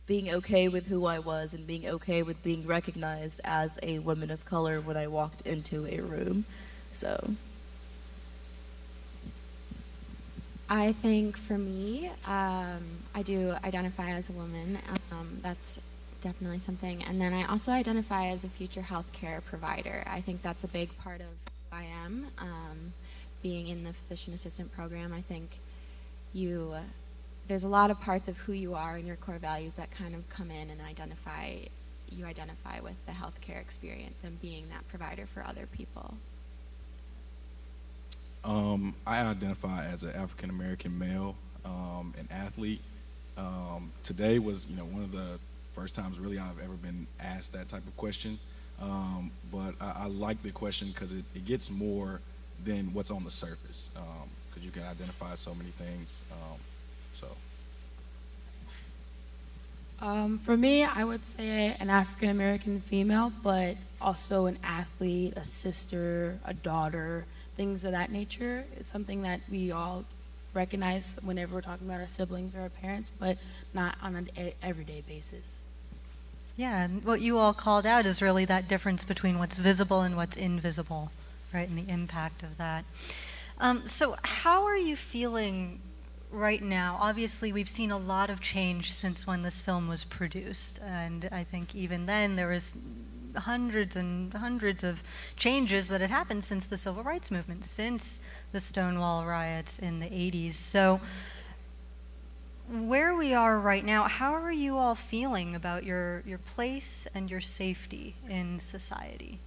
being okay with who I was and being okay with being recognized as a woman of color when I walked into a room. So, I think for me, I do identify as a woman. That's definitely something. And then I also identify as a future healthcare provider. I think that's a big part of who I am. Being in the physician assistant program, I think you there's a lot of parts of who you are and your core values that kind of come in and identify with the healthcare experience and being that provider for other people. I identify as an African American male, an athlete. Today was, one of the first times really I've ever been asked that type of question. But I like the question because it gets more than what's on the surface. Because you can identify so many things. So. For me, I would say an African American female, but also an athlete, a sister, a daughter, things of that nature. Is something that we all recognize whenever we're talking about our siblings or our parents, but not on an everyday basis. Yeah, and what you all called out is really that difference between what's visible and what's invisible, right, and the impact of that. So how are you feeling right now? Obviously, we've seen a lot of change since when this film was produced, and I think even then there was hundreds and hundreds of changes that had happened since the civil rights movement, since the Stonewall riots in the 80s. So where we are right now, how are you all feeling about your place and your safety in society?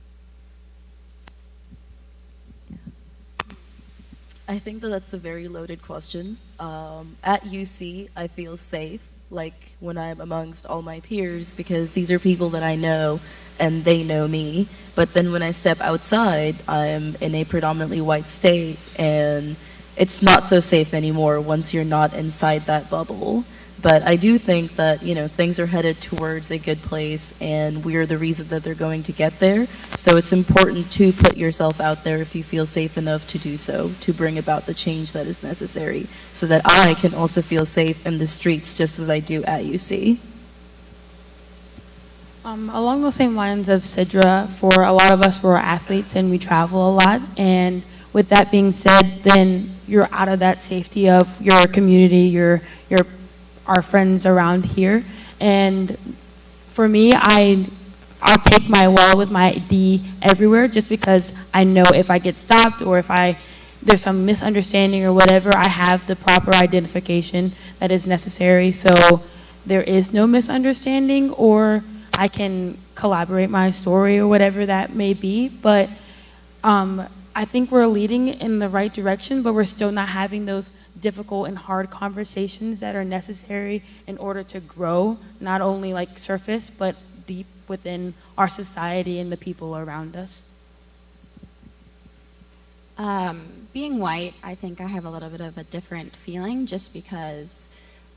I think that that's a very loaded question. At UC, I feel safe, like when I'm amongst all my peers, because these are people that I know and they know me. But then when I step outside, I'm in a predominantly white state, and it's not so safe anymore once you're not inside that bubble. But I do think that, things are headed towards a good place, and we're the reason that they're going to get there. So it's important to put yourself out there if you feel safe enough to do so, to bring about the change that is necessary, so that I can also feel safe in the streets just as I do at UC. Along those same lines of Sidra, for a lot of us, we're athletes and we travel a lot. And with that being said, then you're out of that safety of your community, your our friends around here. And for me, I'll take my wallet with my ID everywhere just because I know if I get stopped or if there's some misunderstanding or whatever, I have the proper identification that is necessary. So there is no misunderstanding, or I can collaborate my story or whatever that may be. But I think we're leading in the right direction, but we're still not having those difficult and hard conversations that are necessary in order to grow, not only like surface, but deep within our society and the people around us. Being white, I think I have a little bit of a different feeling just because,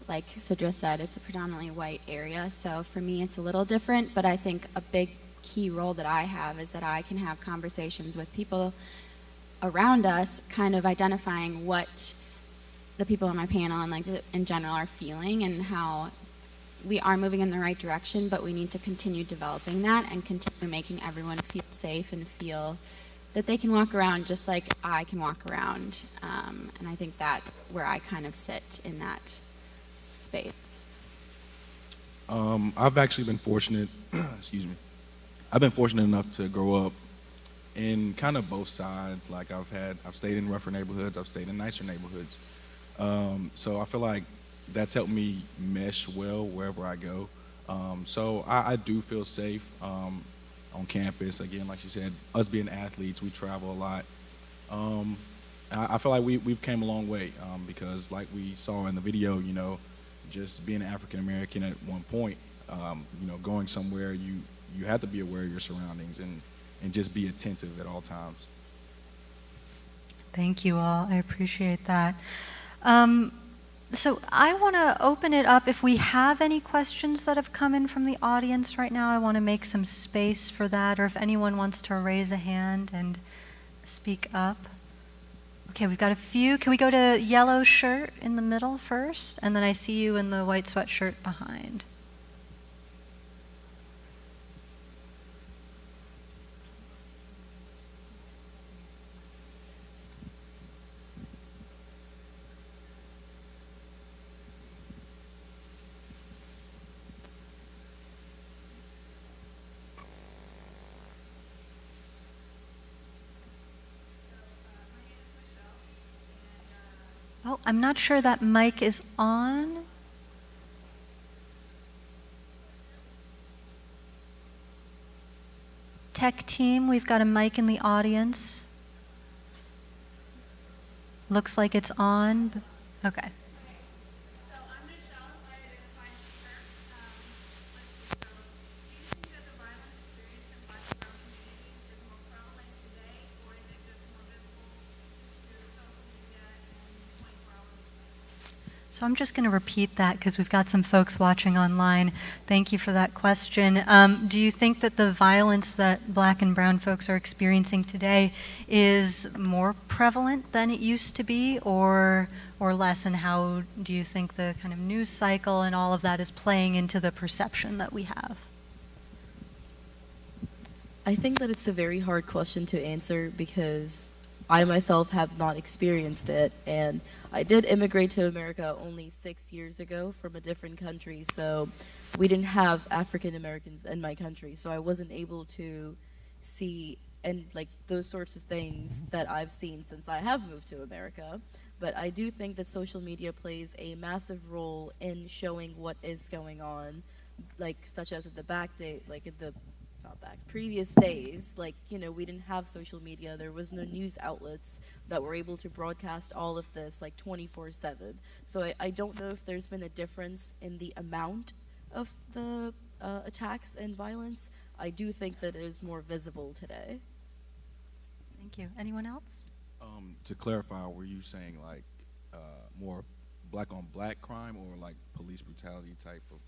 like Sidra said, it's a predominantly white area. So for me, it's a little different, but I think a big key role that I have is that I can have conversations with people around us, kind of identifying what the people on my panel and in general are feeling and how we are moving in the right direction, but we need to continue developing that and continue making everyone feel safe and feel that they can walk around just like I can walk around. And I think that's where I kind of sit in that space. I've actually been fortunate, excuse me, I've been fortunate enough to grow up in kind of both sides. Like I've stayed in rougher neighborhoods, I've stayed in nicer neighborhoods. So I feel like that's helped me mesh well wherever I go. So I do feel safe on campus. Again, like she said, us being athletes, we travel a lot. I feel like we've came a long way because like we saw in the video, just being African American at one point, going somewhere, you have to be aware of your surroundings and just be attentive at all times. Thank you all. I appreciate that. So I want to open it up. If we have any questions that have come in from the audience right now, I want to make some space for that, or if anyone wants to raise a hand and speak up. Okay, we've got a few. Can we go to yellow shirt in the middle first? And then I see you in the white sweatshirt behind. Oh, I'm not sure that mic is on. Tech team, we've got a mic in the audience. Looks like it's on. Okay. So I'm just going to repeat that because we've got some folks watching online. Thank you for that question. Do you think that the violence that Black and brown folks are experiencing today is more prevalent than it used to be, or less? And how do you think the kind of news cycle and all of that is playing into the perception that we have? I think that it's a very hard question to answer because I myself have not experienced it, and I did immigrate to America only 6 years ago from a different country, so we didn't have African Americans in my country, so I wasn't able to see and like those sorts of things that I've seen since I have moved to America. But I do think that social media plays a massive role in showing what is going on, like such as at the previous days, like, you know, we didn't have social media. There was no news outlets that were able to broadcast all of this like 24/7. So I don't know if there's been a difference in the amount of the attacks and violence. I do think that it is more visible today. Thank you. Anyone else? To clarify, were you saying like more black on black crime or like police brutality type of?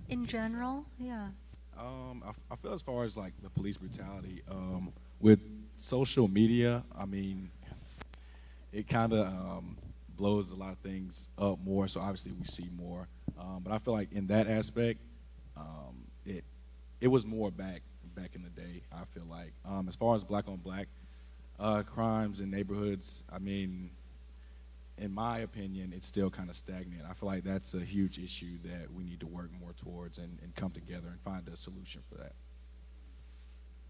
In general, yeah. I feel as far as like the police brutality, with social media, I mean, it kind of blows a lot of things up more. So obviously we see more, but I feel like in that aspect, it was more back in the day. I feel like as far as black on black crimes in neighborhoods, I mean, in my opinion, it's still kind of stagnant. I feel like that's a huge issue that we need to work more towards and come together and find a solution for that.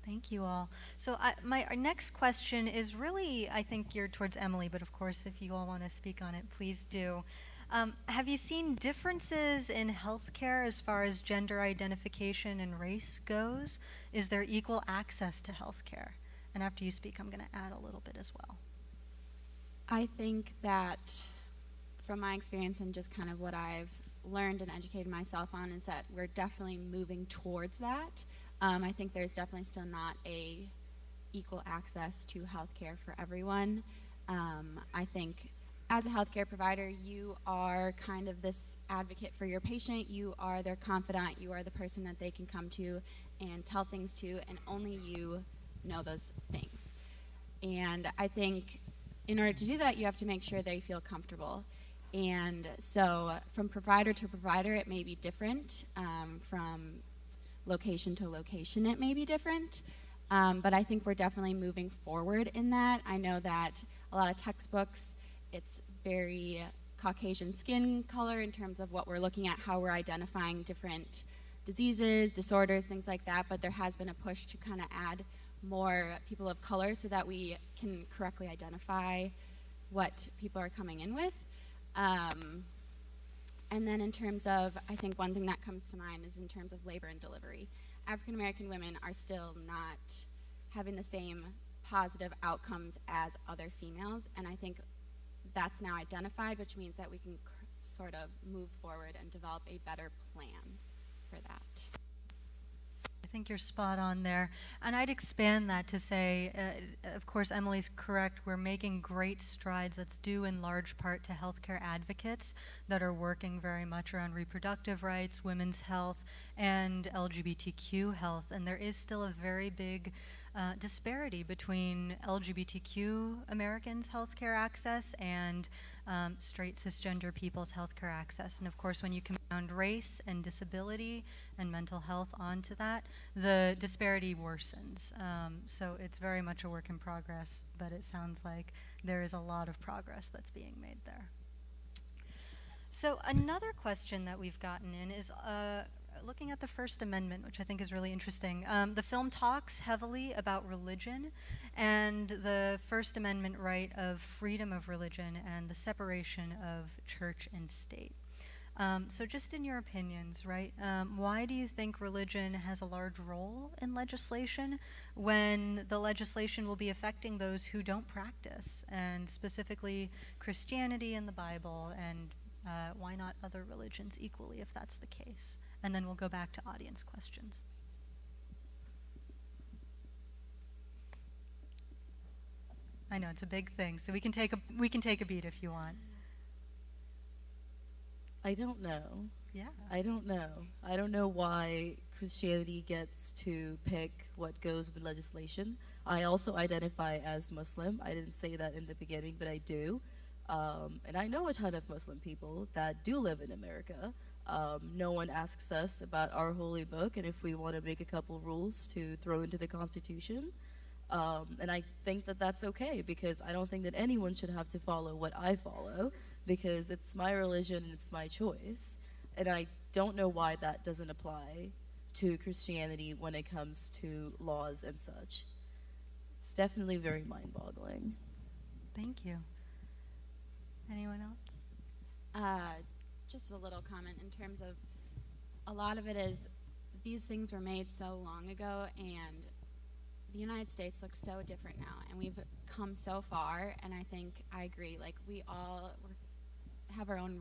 Thank you all. So our next question is really, I think, geared towards Emily, but of course, if you all want to speak on it, please do. Have you seen differences in healthcare as far as gender identification and race goes? Is there equal access to healthcare? And after you speak, I'm going to add a little bit as well. I think that from my experience and just kind of what I've learned and educated myself on is that we're definitely moving towards that. I think there's definitely still not a equal access to healthcare for everyone. I think as a healthcare provider, you are kind of this advocate for your patient. You are their confidant. You are the person that they can come to and tell things to, and only you know those things. And I think in order to do that, you have to make sure they feel comfortable. And so from provider to provider, it may be different. From location to location, it may be different. But I think we're definitely moving forward in that. I know that a lot of textbooks, it's very Caucasian skin color in terms of what we're looking at, how we're identifying different diseases, disorders, things like that. But there has been a push to kind of add more people of color so that we can correctly identify what people are coming in with. And then in terms of, I think one thing that comes to mind is in terms of labor and delivery. African American women are still not having the same positive outcomes as other females, and I think that's now identified, which means that we can sort of move forward and develop a better plan for that. I think you're spot on there. And I'd expand that to say, of course, Emily's correct. We're making great strides. That's due in large part to healthcare advocates that are working very much around reproductive rights, women's health, and LGBTQ health. And there is still a very big disparity between LGBTQ Americans' healthcare access and straight cisgender people's healthcare access. And of course, when you compound race and disability and mental health onto that, the disparity worsens. So it's very much a work in progress, but it sounds like there is a lot of progress that's being made there. So another question that we've gotten in is looking at the First Amendment, which I think is really interesting. The film talks heavily about religion and the First Amendment right of freedom of religion and the separation of church and state. So just in your opinions, right, why do you think religion has a large role in legislation when the legislation will be affecting those who don't practice, and specifically Christianity and the Bible, and why not other religions equally if that's the case? And then we'll go back to audience questions. I know it's a big thing, so we can take a beat if you want. I don't know. Yeah. I don't know. I don't know why Christianity gets to pick what goes in the legislation. I also identify as Muslim. I didn't say that in the beginning, but I do. And I know a ton of Muslim people that do live in America. No one asks us about our holy book and if we want to make a couple rules to throw into the Constitution. And I think that that's okay, because I don't think that anyone should have to follow what I follow, because it's my religion and it's my choice. And I don't know why that doesn't apply to Christianity when it comes to laws and such. It's definitely very mind-boggling. Thank you. Anyone else? Just a little comment in terms of a lot of it is these things were made so long ago, and the United States looks so different now, and we've come so far. And I think I agree, like, we all have our own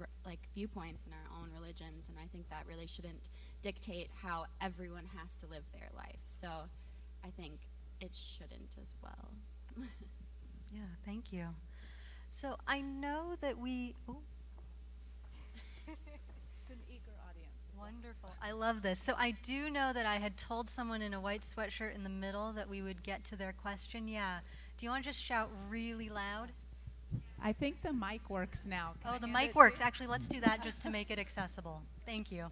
viewpoints and our own religions, and I think that really shouldn't dictate how everyone has to live their life. So I think it shouldn't as well. Yeah, thank you. So I know that we... Oh. It's an eager audience. Wonderful. I love this. So I do know that I had told someone in a white sweatshirt in the middle that we would get to their question. Yeah. Do you want to just shout really loud? I think the mic works now. Oh, the mic works. Actually, let's do that just to make it accessible. Thank you.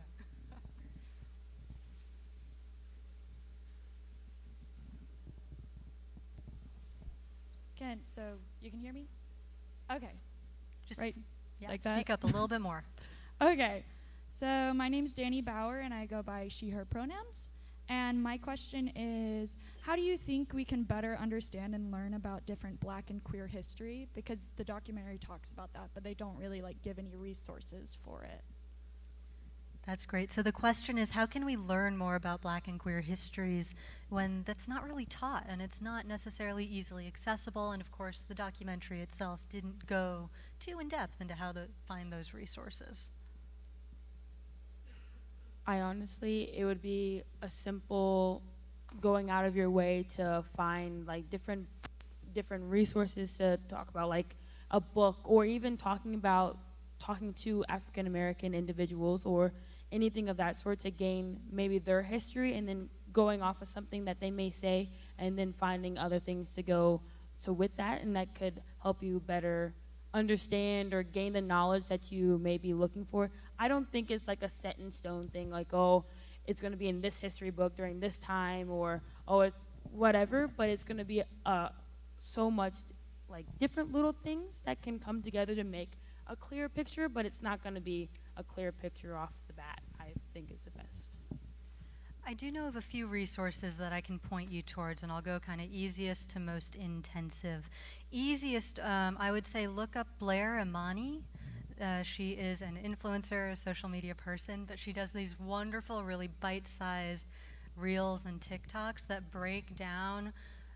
So you can hear me? Okay. Just Right. Yeah, Like that? speak up a little bit more. Okay. So my name's Danny Bauer, and I go by she, her pronouns. And my question is, how do you think we can better understand and learn about different Black and queer history? Because the documentary talks about that, but they don't really give any resources for it. That's great. So the question is, how can we learn more about Black and queer histories when that's not really taught and it's not necessarily easily accessible? And of course, the documentary itself didn't go too in depth into how to find those resources. I honestly, it would be a simple going out of your way to find different resources to talk about, like a book, or even talking to African American individuals or anything of that sort, to gain maybe their history, and then going off of something that they may say, and then finding other things to go to with that, and that could help you better understand or gain the knowledge that you may be looking for. I don't think it's like a set in stone thing, like, oh, it's going to be in this history book during this time, or, oh, it's whatever, but it's going to be so much different little things that can come together to make a clear picture, but it's not going to be a clear picture off the bat, I think is the best. I do know of a few resources that I can point you towards, and I'll go kind of easiest to most intensive. Easiest, I would say, look up Blair Imani. She is an influencer, a social media person, but she does these wonderful, really bite-sized reels and TikToks that break down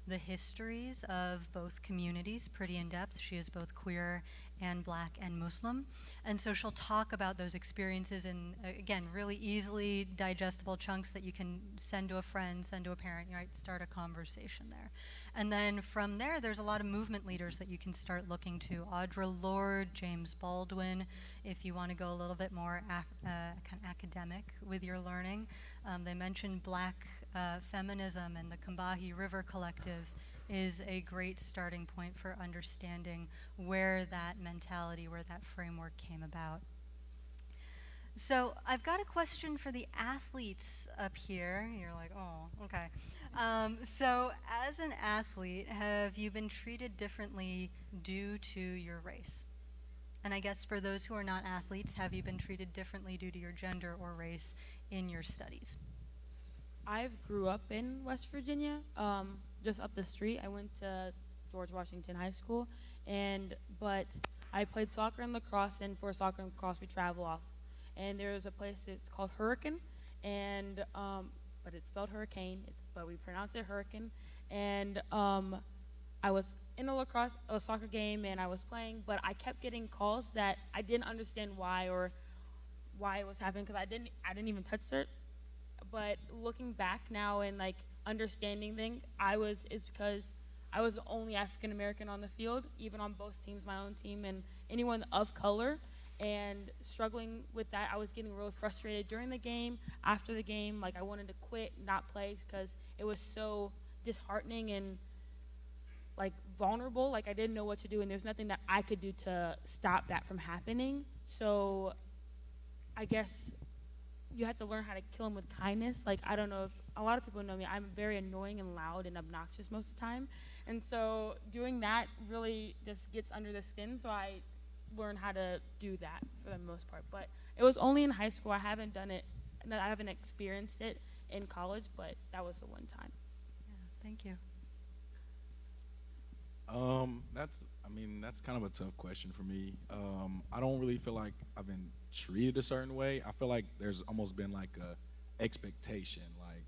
the histories of both communities pretty in depth. She is both queer and Black and Muslim. And so she'll talk about those experiences in, again, really easily digestible chunks that you can send to a friend, send to a parent, right? Start a conversation there. And then from there, there's a lot of movement leaders that you can start looking to. Audre Lorde, James Baldwin, if you want to go a little bit more kind of academic with your learning. They mentioned Black feminism, and the Combahee River Collective is a great starting point for understanding where that mentality, where that framework came about. So I've got a question for the athletes up here. You're like, oh, okay. So as an athlete, have you been treated differently due to your race? And I guess for those who are not athletes, have you been treated differently due to your gender or race in your studies? I grew up in West Virginia, just up the street. I went to George Washington High School, but I played soccer and lacrosse, and for soccer and lacrosse we travel off. And there's a place, it's called Hurricane, and but it's spelled hurricane, but we pronounce it Hurricane. And I was in a soccer game, and I was playing, but I kept getting calls that I didn't understand why it was happening, because I didn't even touch it. But looking back now and like understanding things, is because I was the only African American on the field, even on both teams, my own team and anyone of color, and struggling with that. I was getting really frustrated during the game, after the game, like I wanted to quit, not play, because it was so disheartening and like vulnerable, like I didn't know what to do, and there's nothing that I could do to stop that from happening. So I guess you have to learn how to kill them with kindness. Like, I don't know if a lot of people know me. I'm very annoying and loud and obnoxious most of the time. And so doing that really just gets under the skin. So I learned how to do that for the most part. But it was only in high school. I haven't done it. I haven't experienced it in college, but that was the one time. Yeah, thank you. That's kind of a tough question for me. I don't really feel like I've been treated a certain way. I feel like there's almost been like a expectation, like,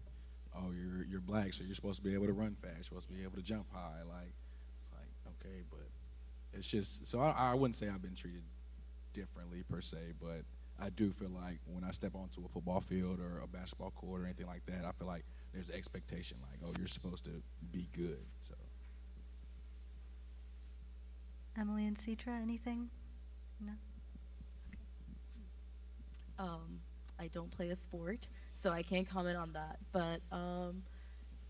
oh, you're black, so you're supposed to be able to run fast, you're supposed to be able to jump high. Like, it's like, okay, but it's just, so I wouldn't say I've been treated differently per se, but I do feel like when I step onto a football field or a basketball court or anything like that, I feel like there's an expectation, like, oh, you're supposed to be good. So. Emily and Citra, anything? No? I don't play a sport, so I can't comment on that. But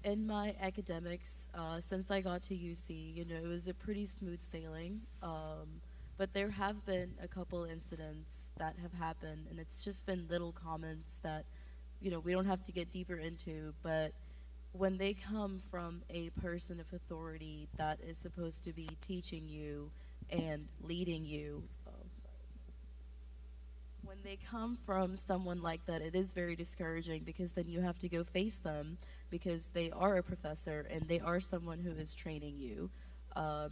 in my academics, since I got to UC, it was a pretty smooth sailing. But there have been a couple incidents that have happened, and it's just been little comments that, we don't have to get deeper into, but when they come from a person of authority that is supposed to be teaching you and leading you, when they come from someone like that, it is very discouraging, because then you have to go face them, because they are a professor and they are someone who is training you.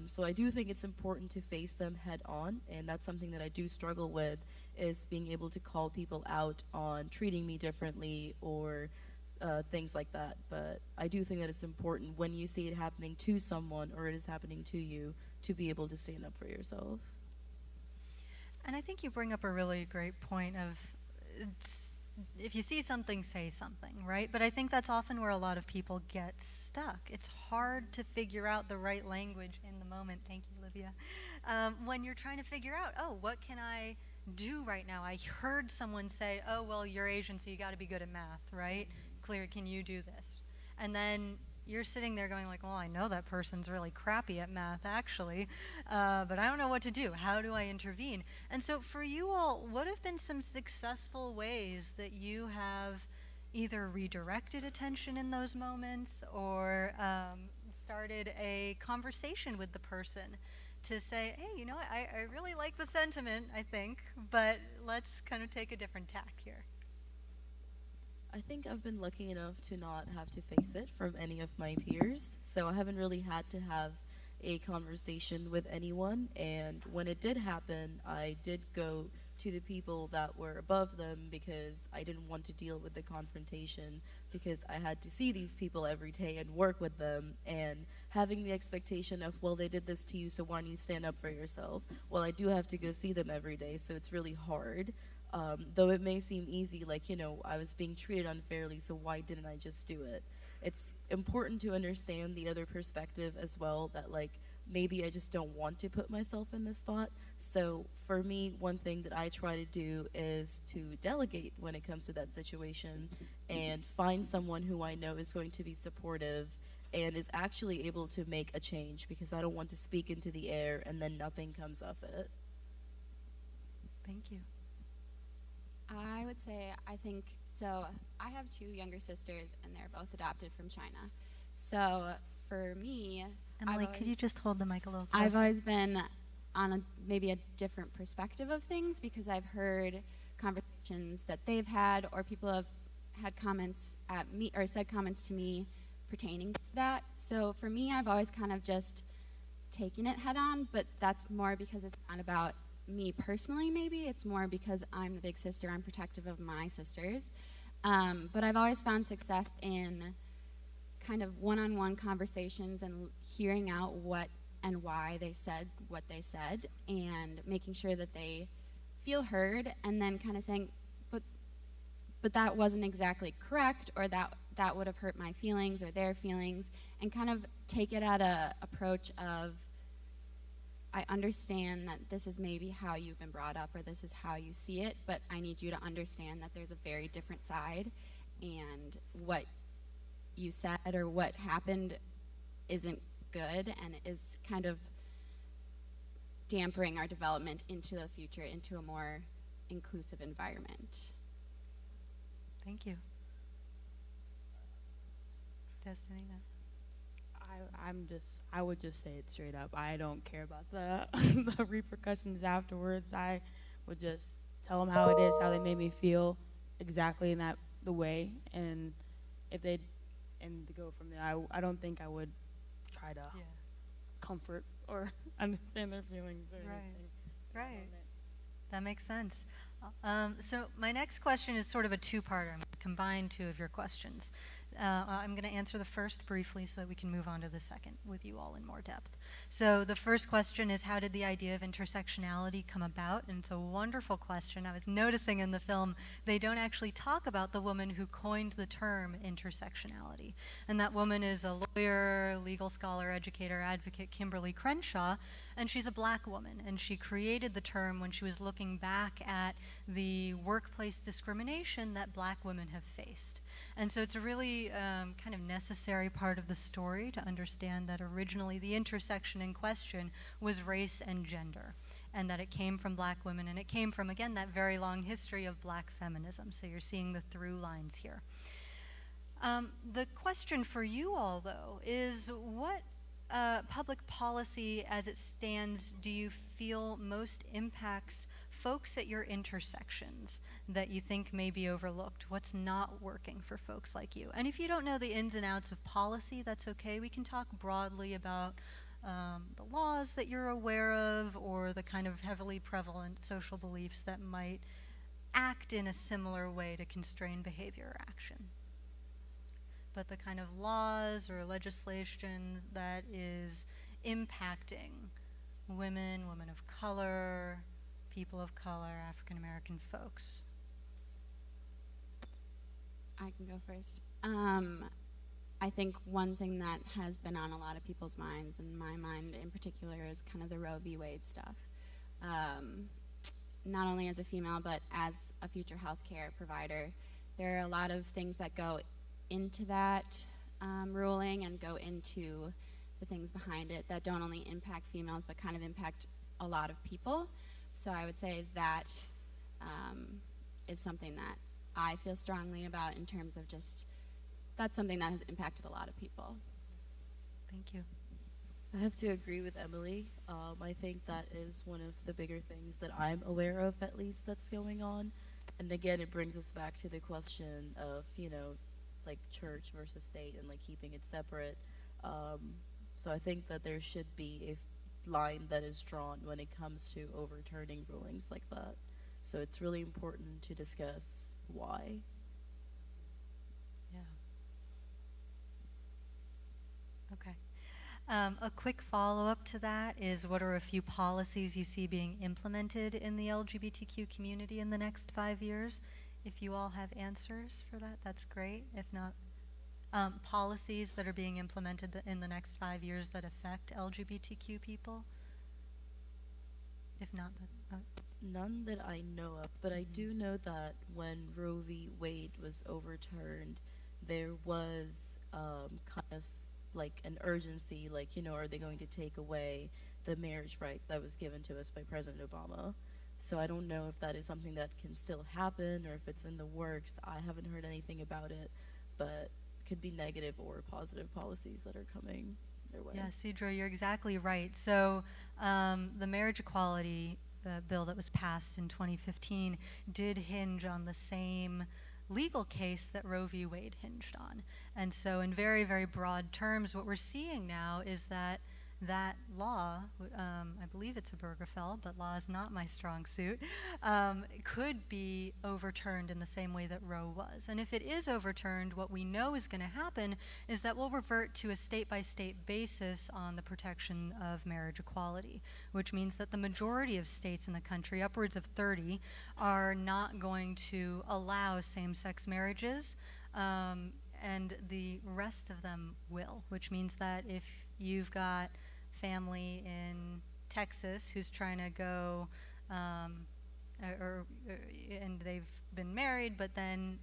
So I do think it's important to face them head on, and that's something that I do struggle with, is being able to call people out on treating me differently or things like that. But I do think that it's important when you see it happening to someone or it is happening to you to be able to stand up for yourself. And I think you bring up a really great point of, if you see something, say something, right? But I think that's often where a lot of people get stuck. It's hard to figure out the right language in the moment. Thank you, Livia. When you're trying to figure out, oh, what can I do right now? I heard someone say, oh, well, you're Asian, so you got to be good at math, right? Clear, can you do this? And then you're sitting there going like, well, I know that person's really crappy at math, actually, but I don't know what to do. How do I intervene? And so for you all, what have been some successful ways that you have either redirected attention in those moments or started a conversation with the person to say, hey, you know what, I really like the sentiment, I think, but let's kind of take a different tack here. I think I've been lucky enough to not have to face it from any of my peers, so I haven't really had to have a conversation with anyone. And when it did happen, I did go to the people that were above them, because I didn't want to deal with the confrontation, because I had to see these people every day and work with them, and having the expectation of, well, they did this to you, so why don't you stand up for yourself? Well, I do have to go see them every day, so it's really hard. Though it may seem easy, like, I was being treated unfairly, so why didn't I just do it? It's important to understand the other perspective as well, that, like, maybe I just don't want to put myself in this spot. So for me, one thing that I try to do is to delegate when it comes to that situation, and find someone who I know is going to be supportive and is actually able to make a change, because I don't want to speak into the air and then nothing comes of it. Thank you. I would say, I have two younger sisters, and they're both adopted from China. So for me, Emily, could you just hold the mic a little closer? I've always been on maybe a different perspective of things, because I've heard conversations that they've had, or people have had comments at me or said comments to me pertaining to that. So for me, I've always kind of just taken it head on, but that's more because it's not about me personally, maybe. It's more because I'm the big sister. I'm protective of my sisters. But I've always found success in kind of one-on-one conversations and hearing out what and why they said what they said, and making sure that they feel heard, and then kind of saying, but that wasn't exactly correct, or that would have hurt my feelings or their feelings, and kind of take it at a approach of, I understand that this is maybe how you've been brought up, or this is how you see it, but I need you to understand that there's a very different side, and what you said or what happened isn't good, and is kind of dampering our development into the future, into a more inclusive environment. Thank you. Destiny, no? I would just say it straight up. I don't care about the the repercussions afterwards. I would just tell them how it is, how they made me feel, exactly in the way, and if they and to go from there. I don't think I would try to comfort or understand their feelings or anything. Right. That makes sense. So my next question is sort of a two-parter. I'm going to combine two of your questions. I'm going to answer the first briefly so that we can move on to the second with you all in more depth. So the first question is, how did the idea of intersectionality come about? And it's a wonderful question. I was noticing in the film they don't actually talk about the woman who coined the term intersectionality. And that woman is a lawyer, legal scholar, educator, advocate, Kimberly Crenshaw, and she's a black woman. And she created the term when she was looking back at the workplace discrimination that black women have faced. And so it's a really kind of necessary part of the story to understand that originally the intersection in question was race and gender, and that it came from black women, and it came from, again, that very long history of black feminism. So you're seeing the through lines here. The question for you all, though, is what public policy as it stands do you feel most impacts folks at your intersections that you think may be overlooked? What's not working for folks like you? And if you don't know the ins and outs of policy, that's okay. We can talk broadly about the laws that you're aware of, or the kind of heavily prevalent social beliefs that might act in a similar way to constrain behavior or action. But the kind of laws or legislation that is impacting women, women of color, people of color, African American folks. I can go first. I think one thing that has been on a lot of people's minds, and my mind in particular, is kind of the Roe v. Wade stuff. Not only as a female, but as a future healthcare provider, there are a lot of things that go into that ruling and go into the things behind it that don't only impact females, but kind of impact a lot of people. So I would say that is something that I feel strongly about, in terms of just, that's something that has impacted a lot of people. Thank you. I have to agree with Emily. I think that is one of the bigger things that I'm aware of, at least, that's going on. And again, it brings us back to the question of, like church versus state, and like keeping it separate. So I think that there should be a line that is drawn when it comes to overturning rulings like that. So it's really important to discuss why. Yeah. Okay. A quick follow-up to that is, what are a few policies you see being implemented in the LGBTQ community in the next 5 years? If you all have answers for that, that's great. If not, policies that are being implemented in the next 5 years that affect LGBTQ people? If not, None that I know of, but I do know that when Roe v. Wade was overturned, there was kind of like an urgency, like, are they going to take away the marriage right that was given to us by President Obama? So I don't know if that is something that can still happen, or if it's in the works. I haven't heard anything about it, but could be negative or positive policies that are coming their way. Yeah, Sidra, you're exactly right. So the marriage equality bill that was passed in 2015 did hinge on the same legal case that Roe v. Wade hinged on. And so in very, very broad terms, what we're seeing now is that that law, I believe it's a Obergefell, but law is not my strong suit, could be overturned in the same way that Roe was. And if it is overturned, what we know is going to happen is that we'll revert to a state-by-state basis on the protection of marriage equality, which means that the majority of states in the country, upwards of 30, are not going to allow same-sex marriages, and the rest of them will, which means that if you've got family in Texas who's trying to go, and they've been married, but then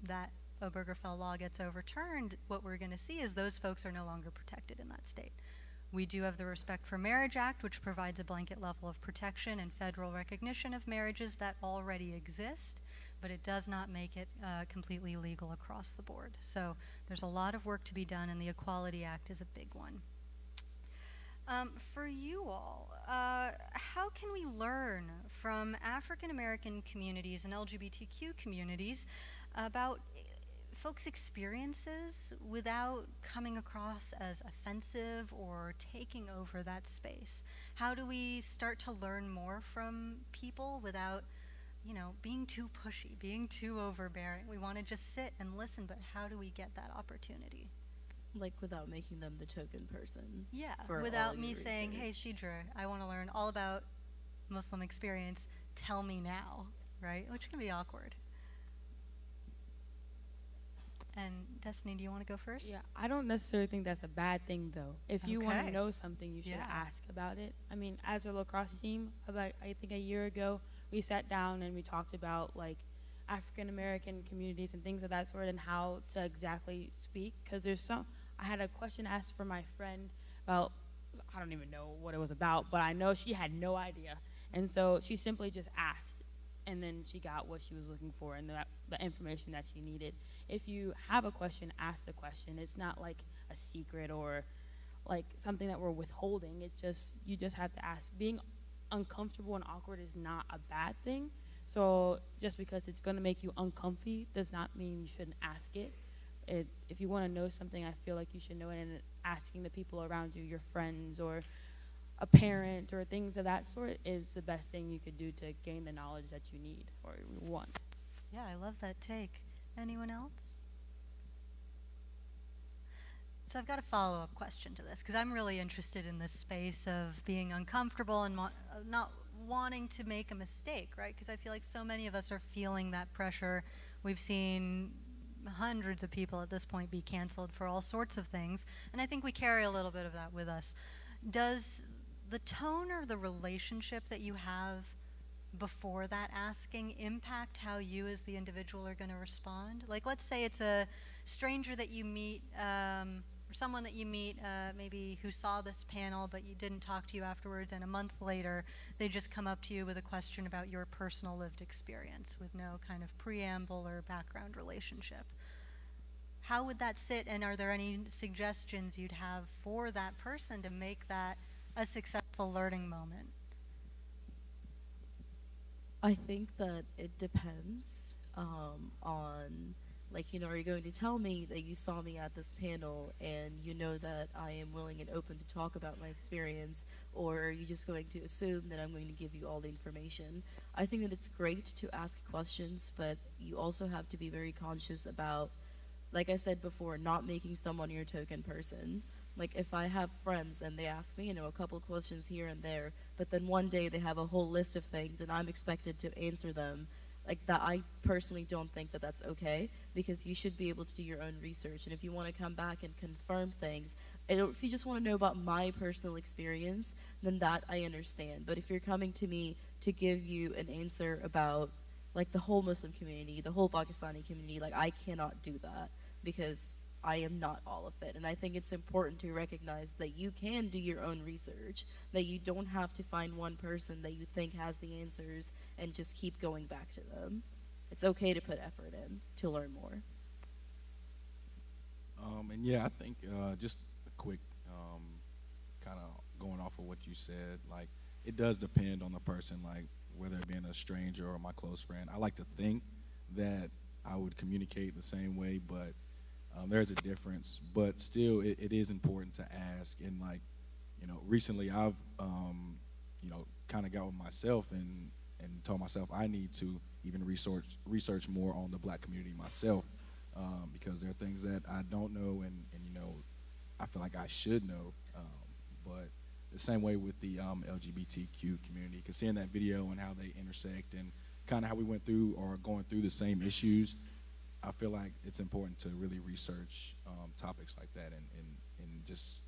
that Obergefell law gets overturned, what we're going to see is those folks are no longer protected in that state. We do have the Respect for Marriage Act, which provides a blanket level of protection and federal recognition of marriages that already exist, but it does not make it completely legal across the board. So there's a lot of work to be done, and the Equality Act is a big one. For you all, how can we learn from African American communities and LGBTQ communities about folks' experiences without coming across as offensive or taking over that space? How do we start to learn more from people without, being too pushy, being too overbearing? We want to just sit and listen, but how do we get that opportunity? Like without making them the token person. Yeah, for without all me your saying, hey, research. Sidra, I want to learn all about Muslim experience. Tell me now, right? Which can be awkward. And Destiny, do you want to go first? Yeah, I don't necessarily think that's a bad thing, though. If you want Okay. to know something, you should Yeah. ask about it. I mean, as a lacrosse team, about I think a year ago, we sat down and we talked about like African American communities and things of that sort and how to exactly speak. Because there's some, I had a question asked for my friend about, I don't even know what it was about, but I know she had no idea. And so she simply just asked, and then she got what she was looking for and the information that she needed. If you have a question, ask the question. It's not like a secret or like something that we're withholding. It's just, you just have to ask. Being uncomfortable and awkward is not a bad thing. So just because it's going to make you uncomfy does not mean you shouldn't ask it. If you want to know something, I feel like you should know it, and asking the people around you, your friends or a parent or things of that sort, is the best thing you could do to gain the knowledge that you need or you want. Yeah, I love that take. Anyone else? So I've got a follow-up question to this, because I'm really interested in this space of being uncomfortable and not wanting to make a mistake, right? Because I feel like so many of us are feeling that pressure. We've seen hundreds of people at this point be canceled for all sorts of things, and I think we carry a little bit of that with us. Does the tone or the relationship that you have before that asking impact how you as the individual are going to respond? Like, let's say it's a stranger that you meet, or someone that you meet maybe who saw this panel but you didn't talk to you afterwards, and a month later they just come up to you with a question about your personal lived experience with no kind of preamble or background relationship. How would that sit, and are there any suggestions you'd have for that person to make that a successful learning moment? I think that it depends on, like, are you going to tell me that you saw me at this panel and you know that I am willing and open to talk about my experience, or are you just going to assume that I'm going to give you all the information? I think that it's great to ask questions, but you also have to be very conscious about, like I said before, not making someone your token person. Like, if I have friends and they ask me, a couple questions here and there, but then one day they have a whole list of things and I'm expected to answer them, like that, I personally don't think that that's okay, because you should be able to do your own research. And if you want to come back and confirm things, if you just want to know about my personal experience, then that I understand. But if you're coming to me to give you an answer about, like, the whole Muslim community, the whole Pakistani community, like, I cannot do that, because I am not all of it. And I think it's important to recognize that you can do your own research, that you don't have to find one person that you think has the answers and just keep going back to them. It's okay to put effort in to learn more. And yeah, I think just a quick kind of going off of what you said, like, it does depend on the person, like whether it being a stranger or my close friend. I like to think that I would communicate the same way, but there's a difference. But still, it is important to ask. And like, recently I've, kind of got with myself and told myself I need to even research more on the black community myself, because there are things that I don't know, and I feel like I should know. But the same way with the LGBTQ community, because seeing that video and how they intersect and kind of how we went through or going through the same issues, I feel like it's important to really research topics like that and just,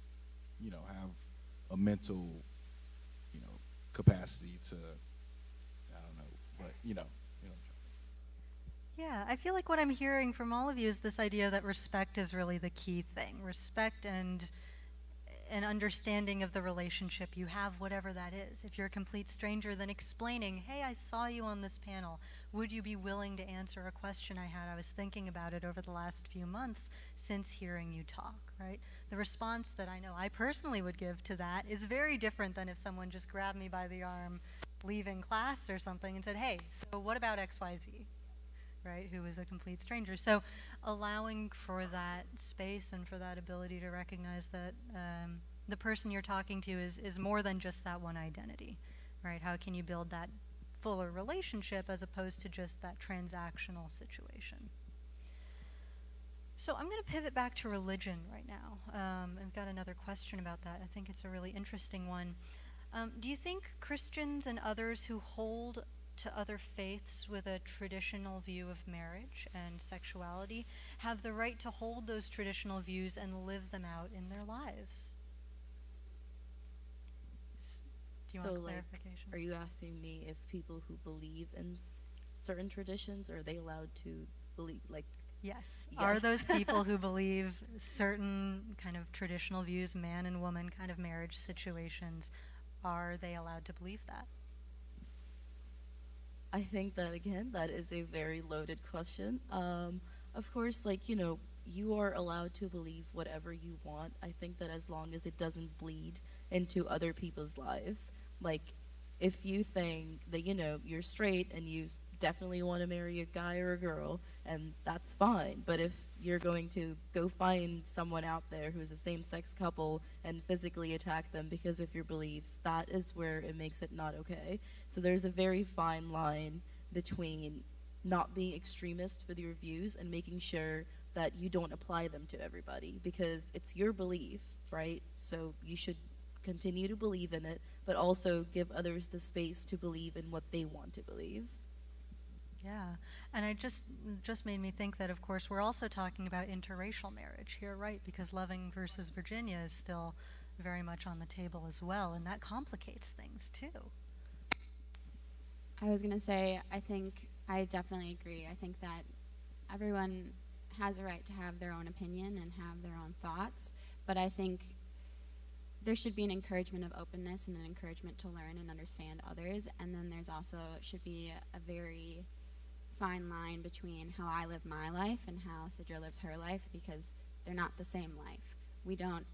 have a mental, capacity to, I don't know, but, Yeah, I feel like what I'm hearing from all of you is this idea that respect is really the key thing. Respect and an understanding of the relationship you have, whatever that is. If you're a complete stranger, then explaining, hey, I saw you on this panel. Would you be willing to answer a question I had? I was thinking about it over the last few months since hearing you talk, right? The response that I know I personally would give to that is very different than if someone just grabbed me by the arm leaving class or something and said, hey, so what about XYZ? Right, who is a complete stranger. So allowing for that space and for that ability to recognize that the person you're talking to is more than just that one identity, right? How can you build that fuller relationship as opposed to just that transactional situation? So I'm going to pivot back to religion right now. I've got another question about that. I think it's a really interesting one. Do you think Christians and others who hold to other faiths with a traditional view of marriage and sexuality have the right to hold those traditional views and live them out in their lives? Do you want clarification? Are you asking me if people who believe in certain traditions, are they allowed to believe, Yes. Yes. Are those people who believe certain kind of traditional views, man and woman kind of marriage situations, are they allowed to believe that? I think that, again, that is a very loaded question. Of course, you are allowed to believe whatever you want. I think that as long as it doesn't bleed into other people's lives. If you think that, you're straight and you definitely want to marry a guy or a girl, and that's fine. But if you're going to go find someone out there who's a same-sex couple and physically attack them because of your beliefs, that is where it makes it not okay. So there's a very fine line between not being extremist with your views and making sure that you don't apply them to everybody, because it's your belief, right? So you should continue to believe in it, but also give others the space to believe in what they want to believe. Yeah, and it just made me think that, of course, we're also talking about interracial marriage here, right? Because Loving versus Virginia is still very much on the table as well, and that complicates things too. I was going to say, I definitely agree. I think that everyone has a right to have their own opinion and have their own thoughts, but I think there should be an encouragement of openness and an encouragement to learn and understand others, and then there's also should be a very fine line between how I live my life and how Sidra lives her life, because they're not the same life. We don't,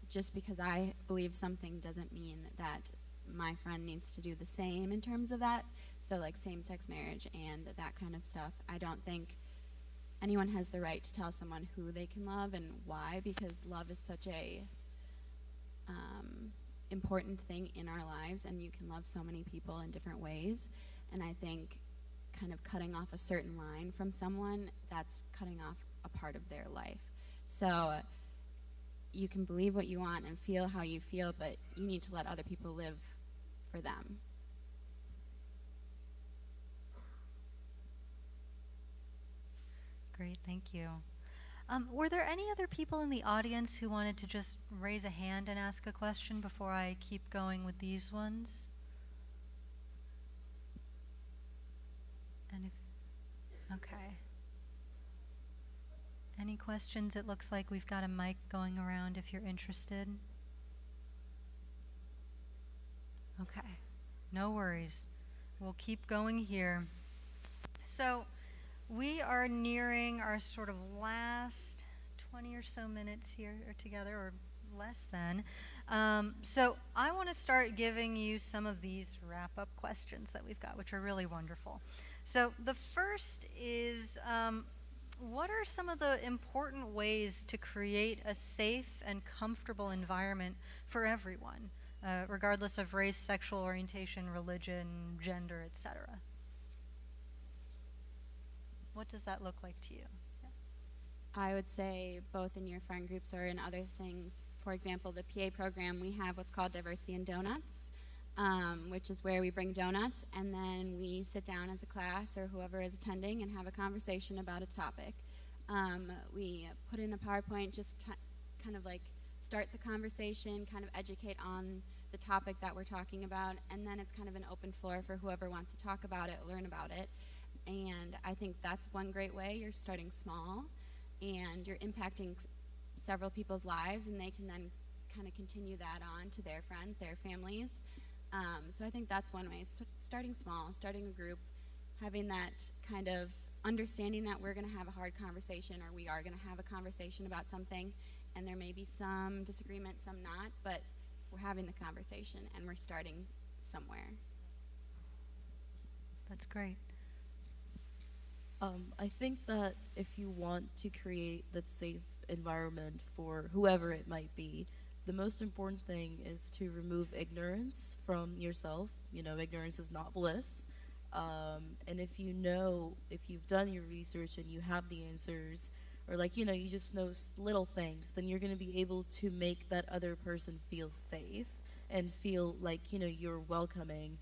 just because I believe something doesn't mean that my friend needs to do the same in terms of that. So same-sex marriage and that kind of stuff, I don't think anyone has the right to tell someone who they can love and why, because love is such a important thing in our lives, and you can love so many people in different ways. And I think kind of cutting off a certain line from someone, that's cutting off a part of their life. So you can believe what you want and feel how you feel, but you need to let other people live for them. Great, thank you. Were there any other people in the audience who wanted to just raise a hand and ask a question before I keep going with these ones? Okay. Any questions? It looks like we've got a mic going around if you're interested. Okay, no worries. We'll keep going here. So we are nearing our sort of last 20 or so minutes here together, or less than. So I want to start giving you some of these wrap-up questions that we've got, which are really wonderful. So the first is, what are some of the important ways to create a safe and comfortable environment for everyone, regardless of race, sexual orientation, religion, gender, etc.? What does that look like to you? Yeah. I would say both in your friend groups or in other things. For example, the PA program, we have what's called Diversity in Donuts, which is where we bring donuts and then we sit down as a class or whoever is attending and have a conversation about a topic. We put in a PowerPoint just to kind of like start the conversation, kind of educate on the topic that we're talking about, and then it's kind of an open floor for whoever wants to talk about it, learn about it. And I think that's one great way. You're starting small and you're impacting several people's lives, and they can then kind of continue that on to their friends, their families. So I think that's one way, starting small, starting a group, having that kind of understanding that we're going to have a hard conversation, or we are going to have a conversation about something, and there may be some disagreement, some not, but we're having the conversation and we're starting somewhere. That's great. I think that if you want to create that safe environment for whoever it might be, the most important thing is to remove ignorance from yourself. You know, ignorance is not bliss. And if you've done your research and you have the answers, or like, you just know little things, then you're going to be able to make that other person feel safe and feel like, you're welcoming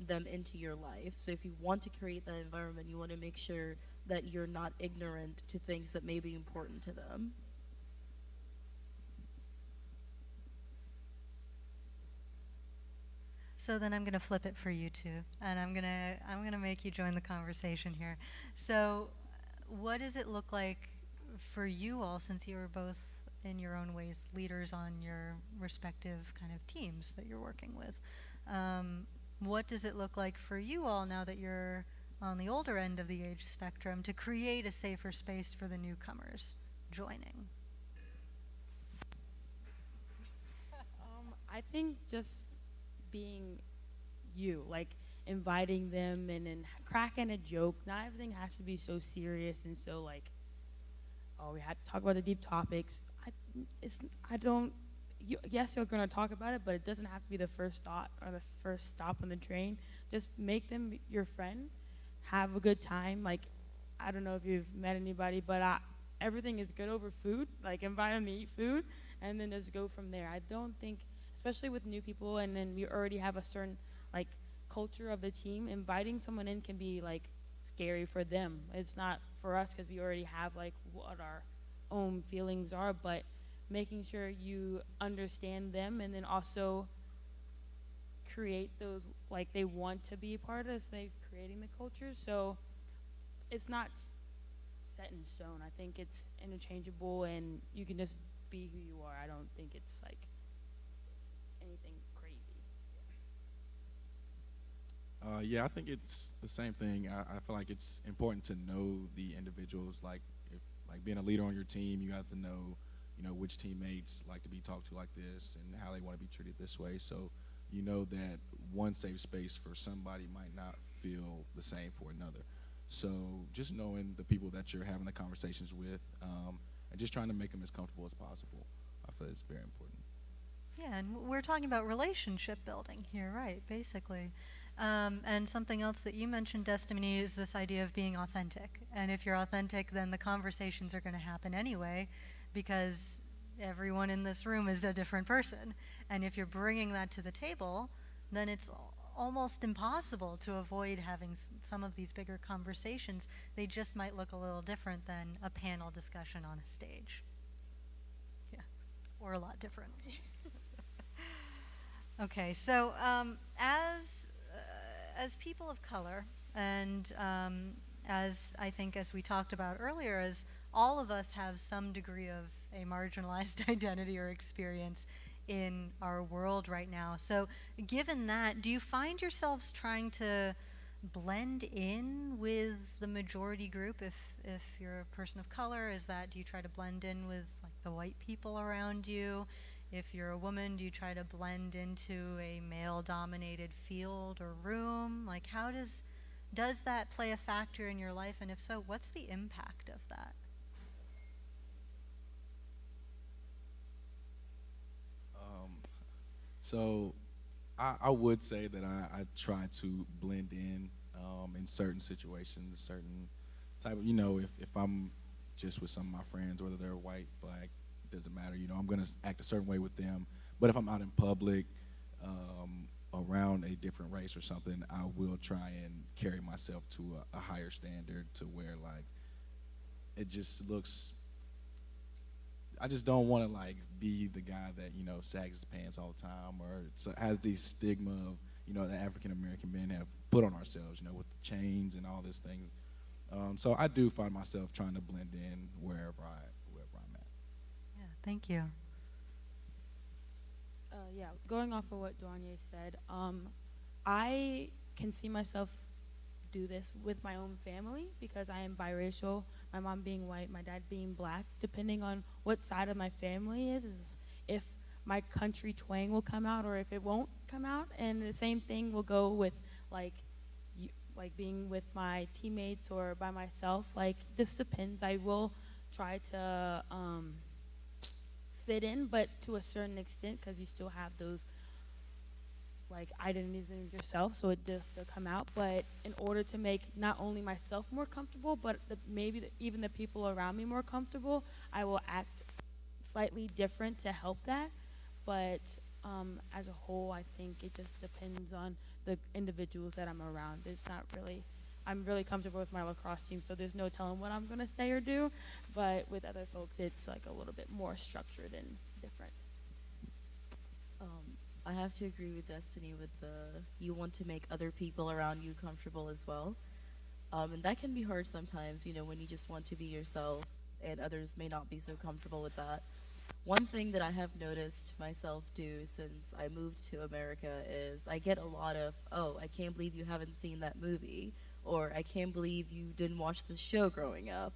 them into your life. So if you want to create that environment, you want to make sure that you're not ignorant to things that may be important to them. So then I'm going to flip it for you two, and I'm going to make you join the conversation here. So what does it look like for you all, since you are both in your own ways leaders on your respective kind of teams that you're working with? What does it look like for you all, now that you're on the older end of the age spectrum, to create a safer space for the newcomers joining? I think just being you, like inviting them and then cracking a joke. Not everything has to be so serious and so like, oh, we have to talk about the deep topics. Yes, you're going to talk about it, but it doesn't have to be the first thought or the first stop on the train. Just make them your friend. Have a good time. Like, I don't know if you've met anybody, but everything is good over food. Like, invite them to eat food, and then just go from there. I don't think, especially with new people, and then we already have a certain, like, culture of the team, inviting someone in can be, like, scary for them. It's not for us because we already have, like, what our own feelings are, but making sure you understand them and then also create those, like, they want to be a part of, like, creating the culture. So it's not set in stone. I think it's interchangeable and you can just be who you are. I don't think it's like anything crazy. Yeah, I think it's the same thing. I feel like it's important to know the individuals. Like, if being a leader on your team, you have to know which teammates like to be talked to like this and how they want to be treated this way. So you know that one safe space for somebody might not feel the same for another. So just knowing the people that you're having the conversations with, and just trying to make them as comfortable as possible, I feel it's very important. Yeah, and we're talking about relationship building here, right, basically. And something else that you mentioned, Destiny, is this idea of being authentic. And if you're authentic, then the conversations are going to happen anyway, because everyone in this room is a different person. And if you're bringing that to the table, then it's almost impossible to avoid having some of these bigger conversations. They just might look a little different than a panel discussion on a stage. Yeah, or a lot different. Okay, so as people of color, and as I think as we talked about earlier, as all of us have some degree of a marginalized identity or experience in our world right now. So given that, do you find yourselves trying to blend in with the majority group? If you're a person of color, do you try to blend in with like the white people around you? If you're a woman, do you try to blend into a male-dominated field or room? Like, how does Does that play a factor in your life? And if so, what's the impact of that? So I would say that I try to blend in certain situations, certain type of, if I'm just with some of my friends, whether they're white, black, it doesn't matter, I'm going to act a certain way with them. But if I'm out in public, around a different race or something, I will try and carry myself to a higher standard to where, like, it just looks, I just don't want to, like, be the guy that, sags his pants all the time, or has these stigma of, that African American men have put on ourselves, with the chains and all these things. So I do find myself trying to blend in wherever I'm at. Yeah, thank you. Yeah, going off of what Duanye said, I can see myself do this with my own family because I am biracial, my mom being white, my dad being black. Depending on what side of my family is if my country twang will come out or if it won't come out. And the same thing will go with like being with my teammates or by myself. Like, this depends. I will try to fit in, but to a certain extent, because you still have those like identities in yourself, so it does still come out. But in order to make not only myself more comfortable, but even the people around me more comfortable, I will act slightly different to help that. But as a whole, I think it just depends on the individuals that I'm around. It's not really, I'm really comfortable with my lacrosse team, so there's no telling what I'm going to say or do. But with other folks, it's like a little bit more structured and different. I have to agree with Destiny with you want to make other people around you comfortable as well. And that can be hard sometimes, when you just want to be yourself and others may not be so comfortable with that. One thing that I have noticed myself do since I moved to America is I get a lot of, oh, I can't believe you haven't seen that movie, or I can't believe you didn't watch the show growing up.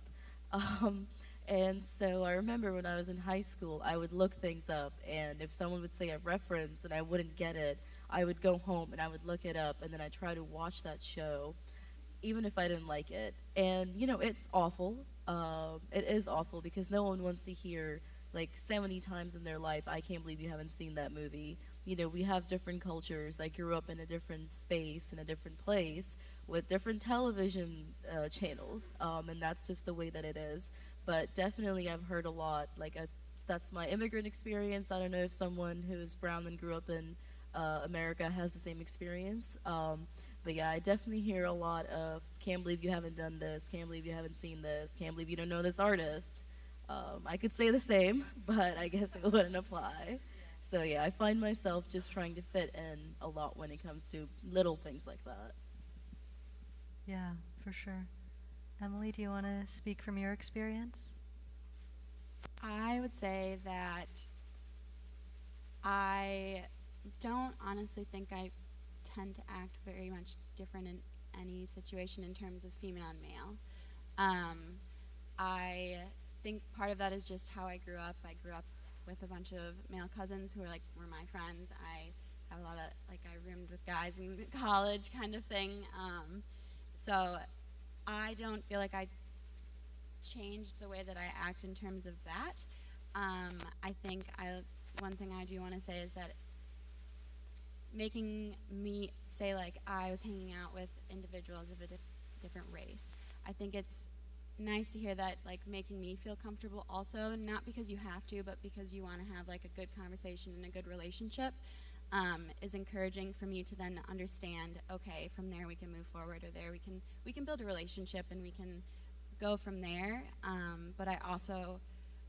And so I remember when I was in high school, I would look things up, and if someone would say a reference and I wouldn't get it, I would go home and I would look it up, and then I'd try to watch that show, even if I didn't like it. And, it's awful. It is awful because no one wants to hear, like, so many times in their life, I can't believe you haven't seen that movie. We have different cultures. I grew up in a different space, in a different place, with different television channels, and that's just the way that it is. But definitely I've heard a lot, that's my immigrant experience. I don't know if someone who is brown and grew up in America has the same experience. But yeah, I definitely hear a lot of, can't believe you haven't done this, can't believe you haven't seen this, can't believe you don't know this artist. I could say the same, but I guess it wouldn't apply. So yeah, I find myself just trying to fit in a lot when it comes to little things like that. Yeah, for sure. Emily, do you want to speak from your experience? I would say that I don't honestly think I tend to act very much different in any situation in terms of female and male. I think part of that is just how I grew up. I grew up with a bunch of male cousins who were my friends. I have a lot of, I roomed with guys in college kind of thing. So I don't feel like I changed the way that I act in terms of that. I think one thing I do want to say is that making me say I was hanging out with individuals of a different race, I think it's nice to hear that, making me feel comfortable also, not because you have to, but because you want to have a good conversation and a good relationship, is encouraging for me to then understand, okay, from there we can move forward, or there we can build a relationship and we can go from there. But I also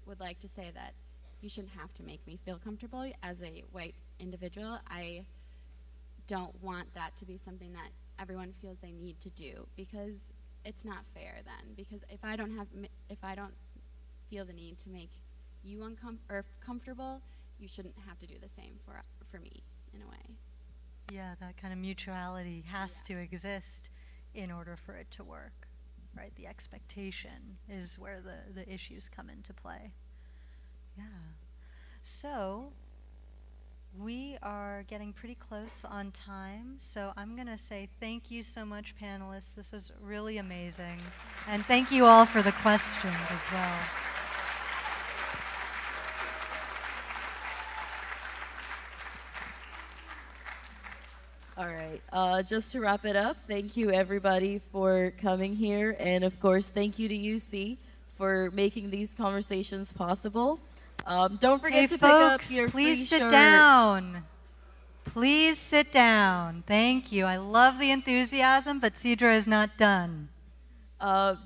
would like to say that you shouldn't have to make me feel comfortable as a white individual. I don't want that to be something that everyone feels they need to do, because it's not fair then. Because if I don't feel the need to make you comfortable, you shouldn't have to do the same for me in a way. Yeah, that kind of mutuality has to exist in order for it to work, right? The expectation is where the issues come into play. Yeah. So, We are getting pretty close on time, so I'm going to say thank you so much, panelists. This was really amazing. And thank you all for the questions as well. All right. Just to wrap it up, thank you everybody for coming here, and of course, thank you to UC for making these conversations possible. Don't forget to folks, pick up your please free sit shirt. down. Please sit down. Thank you. I love the enthusiasm, but Cedra is not done.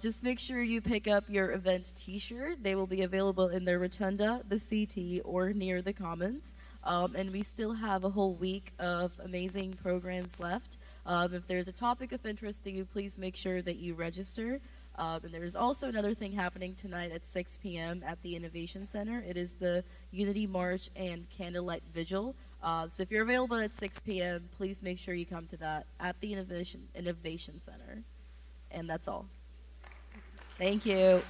Just make sure you pick up your event T-shirt. They will be available in the Rotunda, the CT, or near the Commons. And we still have a whole week of amazing programs left. If there's a topic of interest to you, please make sure that you register. And there's also another thing happening tonight at 6 p.m. at the Innovation Center. It is the Unity March and Candlelight Vigil. So if you're available at 6 p.m., please make sure you come to that at the Innovation Center. And that's all. Thank you.